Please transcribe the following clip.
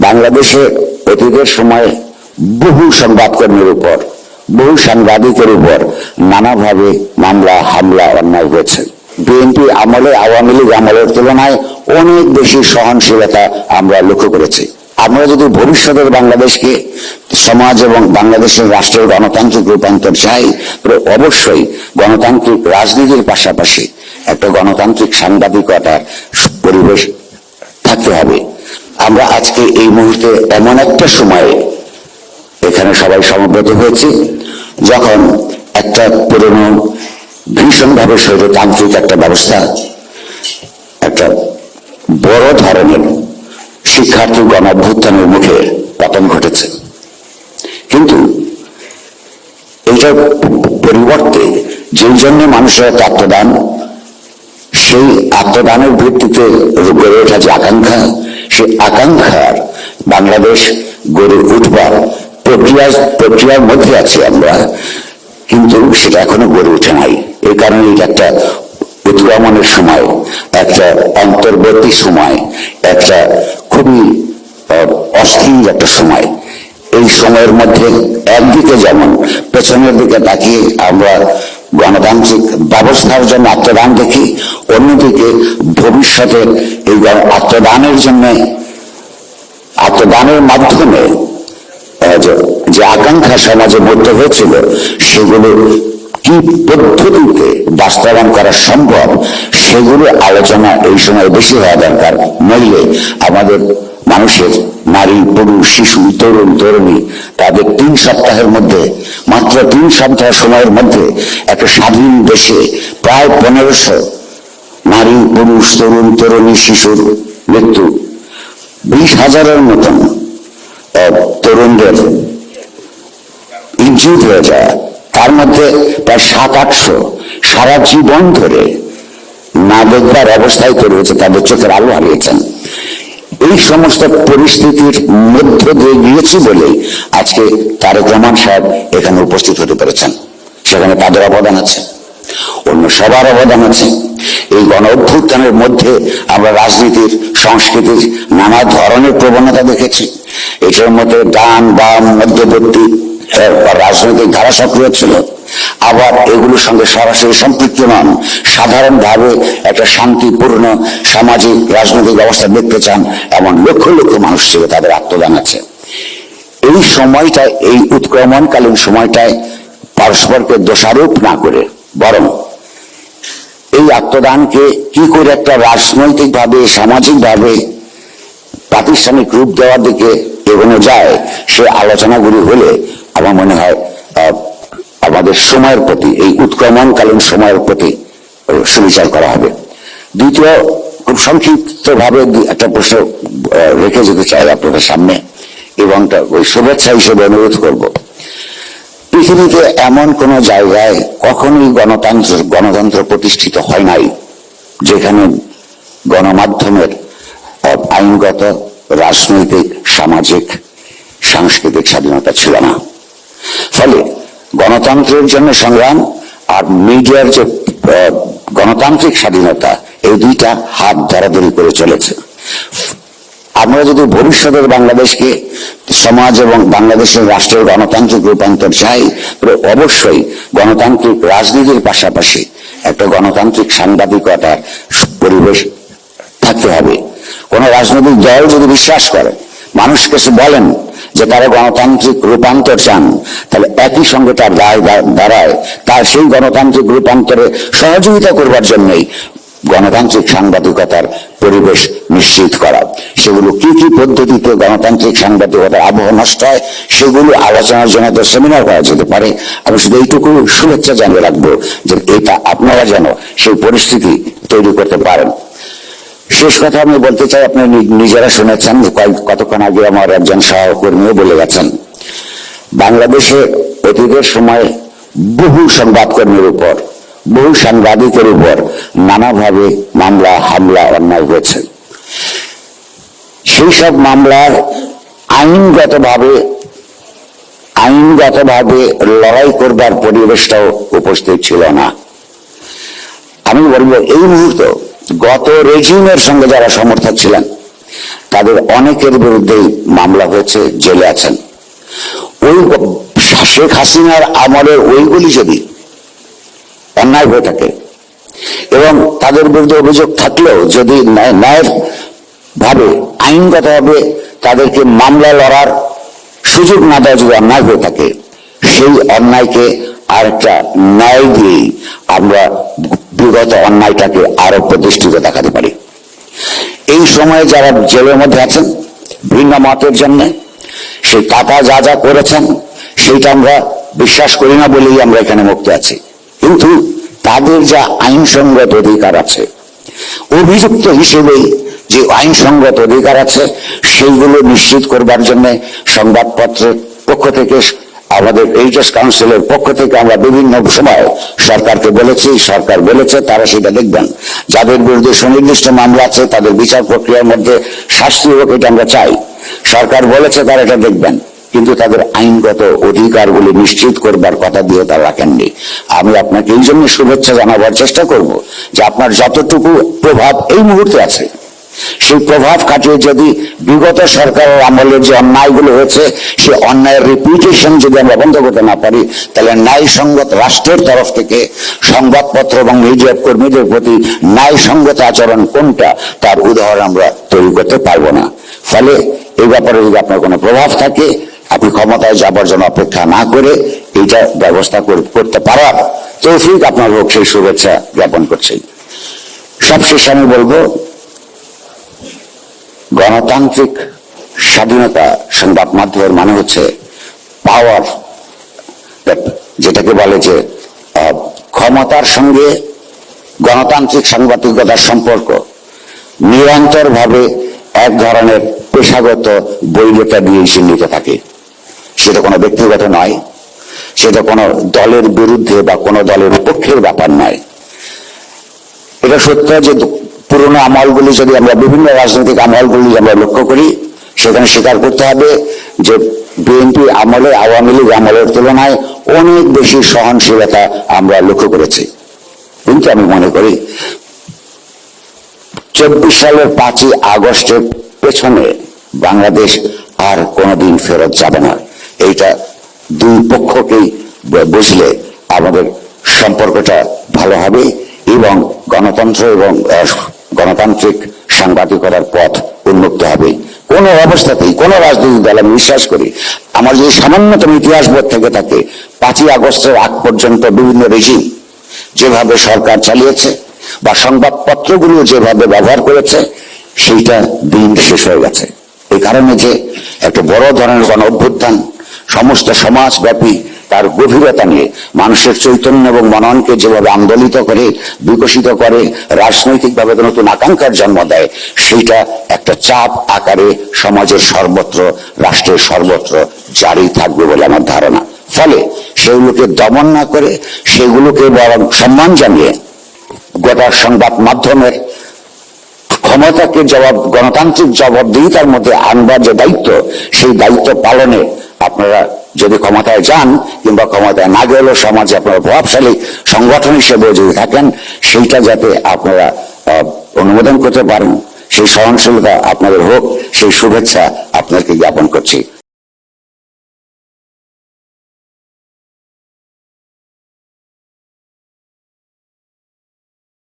বাংলাদেশে অতীতের সময় বহু সংবাদকর্মীর উপর, বহু সাংবাদিকের উপর নানাভাবে মামলা, হামলা, অন্যায় হয়েছে। বিএনপি আমলে, আওয়ামী লীগ আমলের তুলনায় অনেক বেশি সহনশীলতা আমরা লক্ষ্য করেছি। আমরা যদি ভবিষ্যতের বাংলাদেশকে, সমাজ এবং বাংলাদেশের রাষ্ট্রের গণতান্ত্রিক রূপান্তর চাই, তবে অবশ্যই গণতান্ত্রিক রাজনীতির পাশাপাশি একটা গণতান্ত্রিক সাংবাদিকতার পরিবেশ থাকতে হবে। আমরা আজকে এই মুহূর্তে এমন একটা সময়ে এখানে সবাই সমবেত হয়েছি, যখন একটা পুরনো ভীষণভাবে স্বৈরতান্ত্রিক একটা ব্যবস্থা, একটা বড় ধরনের শিক্ষার্থী গণ অভ্যুত্থানের মুখে পতন ঘটেছে। কিন্তু এইটার পরিবর্তে যেই জন্য মানুষের আত্মদান, সেই আত্মদানের ভিত্তিতে গড়ে ওঠা যে আকাঙ্ক্ষা, সেই আকাঙ্ক্ষার বাংলাদেশ গড়ে উঠবার প্রক্রিয়ার মধ্যে আছি আমরা, কিন্তু সেটা এখনো গড়ে ওঠে নাই। এই কারণে এটা একটা উৎক্রমণের সময়, একটা অন্তর্বর্তী সময়, একটা খুবই অস্থির একটা সময়। এই সময়ের মধ্যে একদিকে যেমন পেছনের দিকে তাকিয়ে আমরা গণতান্ত্রিক ব্যবস্থার জন্য আত্মদান দেখি, অন্যদিকে ভবিষ্যতে এই আত্মদানের জন্য, আত্মদানের মাধ্যমে যে আকাঙ্ক্ষা সমাজে মধ্যে হয়েছিল, সেগুলো কি পদ্ধতিতে বাস্তবায়ন করা সম্ভব, সেগুলো আলোচনা এই সময় বেশি হওয়া দরকার। নইলে আমাদের মানুষের, নারী, পুরুষ, শিশু, তরুণ, তরুণী, তাদের 3 সপ্তাহের মধ্যে, মাত্র 3 সপ্তাহ সময়ের মধ্যে একটা স্বাধীন দেশে প্রায় 1500 নারী, পুরুষ, তরুণ, তরুণী, শিশুর মৃত্যু, 20,000-এর মতন তরুণদের ইনজুর্ড হয়ে যায়, তার মধ্যে প্রায় 700-800 সারা জীবন ধরে না দেখবার অবস্থায় তৈরি হয়েছে, তাদের চোখের আলো হারিয়েছেন। এই সমস্ত পরিস্থিতির মধ্য দিয়ে গিয়েছি বলেই আজকে তারেক রহমান সাহেব এখানে উপস্থিত হতে পেরেছেন। সেখানে তাদের অবদান আছে, অন্য সবার অবদান আছে। এই গণ অভ্যুত্থানের মধ্যে আমরা রাজনীতির, সংস্কৃতির নানা ধরনের প্রবণতা দেখেছি। এটার মধ্যে ডান, বাম, মধ্যবর্তী রাজনৈতিক ধারা সক্রিয় ছিল, আবার এগুলোর সঙ্গে সরাসরি সম্পৃক্ত নন। সাধারণভাবে একটা শান্তিপূর্ণ সামাজিক রাজনৈতিক ব্যবস্থা দেখতে চান এমন লক্ষ লক্ষ মানুষ ছিল, তাদের আত্মদান আছে। এই সময়টায়, এই উৎক্রমণকালীন সময়টায় পরস্পরকে দোষারোপ না করে, বরং এই আত্মদানকে কি করে একটা রাজনৈতিকভাবে, সামাজিকভাবে, প্রাতিষ্ঠানিক রূপ দেওয়ার দিকে এগোনো যায়, সে আলোচনাগুলি হলে আমার মনে হয় আমাদের সময়ের প্রতি, এই উৎক্রমণকালীন সময়ের প্রতি সুবিচার করা হবে। দ্বিতীয়, খুব সংক্ষিপ্তভাবে একটা প্রশ্ন রেখে যেতে চাই আপনাদের সামনে, এবং ওই শুভেচ্ছা হিসেবে অনুরোধ করব। পৃথিবীতে এমন কোন জায়গায় কখনোই গণতন্ত্র প্রতিষ্ঠিত হয় নাই যেখানে গণমাধ্যমের আইনগত, রাজনৈতিক, সামাজিক, সাংস্কৃতিক স্বাধীনতা ছিল না। ফলে গণতন্ত্রের জন্য সংগ্রাম আর মিডিয়ার যে গণতান্ত্রিক স্বাধীনতা, এই দুইটা হাত ধরাধরি করে চলেছে। আমরা যদি ভবিষ্যতের বাংলাদেশকে, সমাজ এবং বাংলাদেশের রাষ্ট্রের গণতান্ত্রিক রূপান্তর চাই, তবে অবশ্যই গণতান্ত্রিক রাজনীতির পাশাপাশি একটা গণতান্ত্রিক সাংবাদিকতার পরিবেশ থাকতে হবে। কোন রাজনৈতিক দল যদি বিশ্বাস করে, মানুষ কাছে বলেন যে তারা গণতান্ত্রিক রূপান্তর চান, তাহলে একই সঙ্গে তার দায় দাঁড়ায় তার সেই গণতান্ত্রিক রূপান্তরে সহযোগিতা করবার জন্যই গণতান্ত্রিক সাংবাদিকতার পরিবেশ নিশ্চিত করা। সেগুলো কি কি পদ্ধতিতে গণতান্ত্রিক সাংবাদিকতার আবহ নষ্ট হয়, সেগুলো আলোচনার জন্য তো সেমিনার করা যেতে পারে। আমি শুধু এইটুকু শুভেচ্ছা জানিয়ে রাখবো যে এটা আপনারা যেন সেই পরিস্থিতি তৈরি করতে পারেন। শেষ কথা আমি বলতে চাই, আপনি নিজেরা শুনেছেন, কতক্ষণ আগে আমার একজন সহকর্মীও বলে গেছেন, বাংলাদেশে অতীতের সময় বহু সংবাদকর্মীর উপর, বহু সাংবাদিকের উপর নানাভাবে মামলা, হামলা, অন্যায় হয়েছে। সেই সব মামলার আইনগতভাবে লড়াই করবার পরিবেশটাও উপস্থিত ছিল না। আমি বলবো এই মুহূর্তে গত রেজিমের সঙ্গে যারা সমর্থক ছিলেন, তাদের অনেকের বিরুদ্ধে মামলা হয়েছে, জেলে আছেন। ওই শেখ হাসিনার আমলের ওইগুলি যদি অন্যায় হয়ে থাকে এবং তাদের বিরুদ্ধে অভিযোগ থাকলেও যদি ন্যায়ের ভাবে আইনগতভাবে তাদেরকে মামলা লড়ার সুযোগ না দেওয়া যদি অন্যায় হয়ে থাকে, সেই অন্যায়কে আরেকটা ন্যায় দিয়েই আমরা বিগত অন্যায়টাকে আরো প্রতিষ্ঠিত দেখাতে পারি। এই সময়ে যারা জেলের মধ্যে আছেন ভিন্ন মতের জন্য, সেই কাকা যা যা করেছেন সেইটা আমরা বিশ্বাস করি না বলেই আমরা এখানে মুক্ত আছি, কিন্তু তাদের যা আইনসঙ্গত অধিকার আছে, অভিযুক্ত হিসেবেই যে আইনসঙ্গত অধিকার আছে সেইগুলো নিশ্চিত করবার জন্য সংবাদপত্রের পক্ষ থেকে, আমাদের এইচএস কাউন্সিলের পক্ষ থেকে আমরা বিভিন্ন সময় সরকারকে বলেছি, সরকার বলেছে তারা সেটা দেখবেন। যাদের বিরুদ্ধে সুনির্দিষ্ট মামলা আছে তাদের বিচার প্রক্রিয়ার মধ্যে শাস্তি হোক, এটা আমরা চাই। সরকার বলেছে তারা এটা দেখবেন, কিন্তু তাদের আইনগত অধিকারগুলি নিশ্চিত করবার কথা দিয়ে তারা রাখেননি। আমি আপনাকে এই জন্য শুভেচ্ছা জানাবার চেষ্টা করব যে আপনার যতটুকু প্রভাব এই মুহূর্তে আছে, সেই প্রভাব খাটিয়ে যদি বিগত সরকারের আমলের যে অন্যায়গুলো হয়েছে সেই অন্যায়ের রিপিটেশন যদি আমরা বন্ধ করতে না পারি, তাহলে ন্যায়সঙ্গত রাষ্ট্রের তরফ থেকে সংবাদপত্র এবং মিডিয়া কর্মীদের প্রতি ন্যায়সঙ্গত আচরণ কোনটা তার উদাহরণ আমরা তৈরি করতে পারবো না। ফলে এই ব্যাপারে যদি আপনার কোনো প্রভাব থাকে, আপনি ক্ষমতায় যাবার জন্য অপেক্ষা না করে এইটা ব্যবস্থা করতে পারার তৌফিক আপনার হোক, সেই শুভেচ্ছা জ্ঞাপন করছি। সবশেষে আমি বলবো, গণতান্ত্রিক স্বাধীনতা সংবাদ মাধ্যমের মানে হচ্ছে পাওয়ার, যেটাকে বলে যে ক্ষমতার সঙ্গে গণতান্ত্রিক সাংবাদিকতার সম্পর্ক নিরন্তরভাবে এক ধরনের পেশাগত বৈধতা দিয়ে চিহ্নিত থাকে। সেটা কোনো ব্যক্তিগত নয়, সেটা কোনো দলের বিরুদ্ধে বা কোনো দলের পক্ষের ব্যাপার নয়। এটা সত্য যে পুরোনো আমলগুলি যদি আমরা বিভিন্ন রাজনৈতিক আমলগুলি আমরা লক্ষ্য করি, সেখানে স্বীকার করতে হবে যে বিএনপি আমলে আওয়ামী লীগ আমলের তুলনায় অনেক বেশি সহনশীলতা আমরা লক্ষ্য করেছি। কিন্তু আমি মনে করি 24 সালের 5ই আগস্টের পেছনে বাংলাদেশ আর কোনোদিন ফেরত যাবে না। এইটা দুই পক্ষকেই বুঝলে আমাদের সম্পর্কটা ভালো হবে এবং গণতন্ত্র এবং গণতান্ত্রিক সাংবাদিকতার পথ উন্মুক্ত হবে। কোন অবস্থাতেই কোন রাজনৈতিক দল, আমি বিশ্বাস করি, আমার যদি সামান্যতম ইতিহাস বোধ থেকে থাকে, 5ই আগস্টের আগ পর্যন্ত বিভিন্ন রেজিম যেভাবে সরকার চালিয়েছে বা সংবাদপত্রগুলো যেভাবে ব্যবহার করেছে, সেইটা দিন শেষ হয়ে গেছে। এই কারণে যে একটা বড় ধরনের গণ অভ্যুত্থান সমস্ত সমাজব্যাপী তার গভীরতা নিয়ে মানুষের চৈতন্য এবং মননকে যেভাবে আন্দোলিত করে, বিকশিত করে, রাজনৈতিকভাবে নতুন আকাঙ্ক্ষার জন্ম দেয়, সেইটা একটা চাপ আকারে সমাজের সর্বত্র, রাষ্ট্রের সর্বত্র জারি থাকবে বলে আমার ধারণা। ফলে সেগুলোকে দমন না করে সেগুলোকে বরং সম্মান জানিয়ে গোটা সংবাদ মাধ্যমের ক্ষমতাকে গণতান্ত্রিক জবাবদিহিতার মধ্যে আনবার যে দায়িত্ব, সেই দায়িত্ব পালনে আপনারা যদি ক্ষমতায় যান কিংবা ক্ষমতায় না গেলেও সমাজে আপনারা প্রভাবশালী সংগঠন হিসেবে যদি থাকেন, সেইটা যাতে আপনারা অনুমোদন করতে পারেন, সেই সহনশীলতা আপনাদের হোক, সেই শুভেচ্ছা আপনাকে জ্ঞাপন করছি।